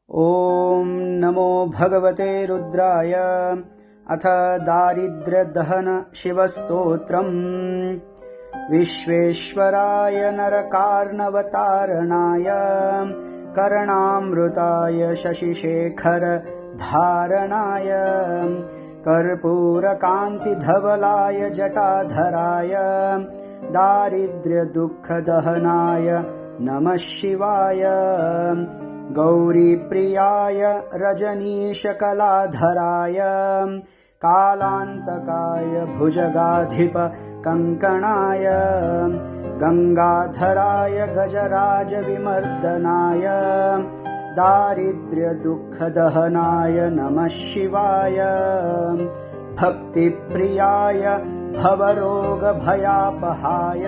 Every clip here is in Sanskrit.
ॐ नमो भगवते रुद्राय। अथ दारिद्र्यदहन शिवस्तोत्रम्। विश्वेश्वराय नरकार्णवतारणाय कर्णामृताय शशिशेखर धारणाय कर्पूरकान्तिधवलाय जटाधराय दारिद्र्यदुःखदहनाय नमः शिवाय। गौरीप्रियाय रजनीशकलाधराय कालान्तकाय भुजगाधिप कङ्कणाय गङ्गाधराय गजराजविमर्दनाय दारिद्र्यदुःखदहनाय नमः शिवाय। भक्तिप्रियाय भवरोगभयापहाय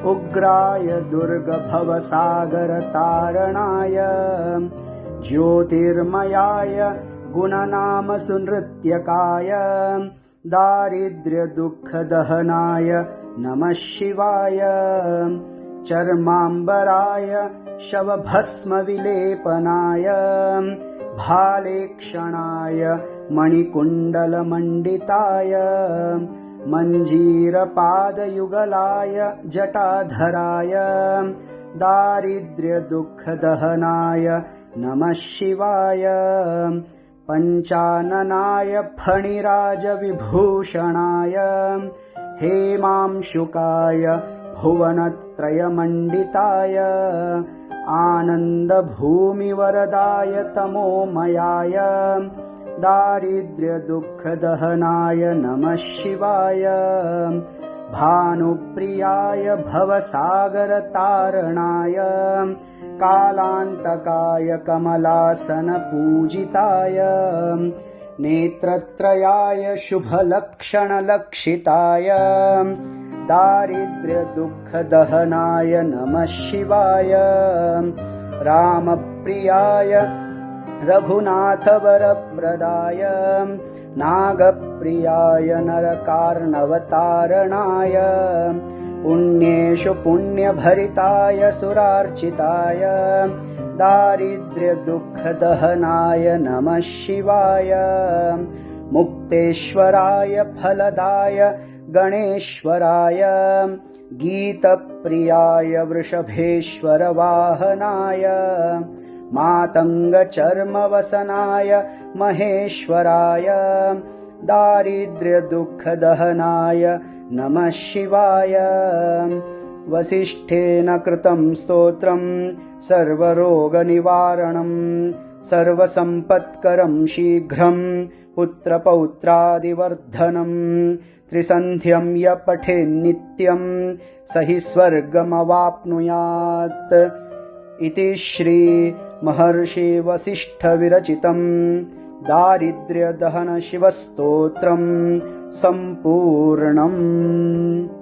उग्राय दुर्गभवसागरतारणाय ज्योतिर्मयाय गुणनामसुनृत्यकाय दारिद्र्यदुःखदहनाय नमः शिवाय। चर्माम्बराय शवभस्मविलेपनाय भालेक्षणाय मणिकुण्डलमण्डिताय मञ्जीरपादयुगलाय जटाधराय दारिद्र्यदुःखदहनाय नमः शिवाय। पञ्चाननाय फणिराजविभूषणाय हेमांशुकाय भुवनत्रयमण्डिताय आनन्दभूमिवरदाय तमोमयाय दारिद्र्यदुःखदहनाय नमः शिवाय। भानुप्रियाय भवसागरतारणाय कालान्तकाय कमलासनपूजिताय नेत्रत्रयाय शुभलक्षणलक्षिताय दारिद्र्यदुःखदहनाय नमः शिवाय। रामप्रियाय रघुनाथवरप्रदाय नागप्रियाय नरकार्णवतारणाय पुण्येषु पुण्यभरिताय सुरार्चिताय दारिद्र्यदुःखदहनाय नमः शिवाय। मुक्तेश्वराय फलदाय गणेश्वराय गीतप्रियाय वृषभेश्वरवाहनाय मातङ्गचर्मवसनाय महेश्वराय दारिद्र्यदुःखदहनाय नमः शिवाय। वसिष्ठेन कृतं स्तोत्रं सर्वरोगनिवारणं सर्वसम्पत्करं शीघ्रं पुत्रपौत्रादिवर्धनं त्रिसन्ध्यं य पठेन्नित्यं स हि स्वर्गमवाप्नुयात् इति श्री महर्षि वसिष्ठ विरचितं दारिद्र्यदहन शिवस्तोत्रं सम्पूर्णम्।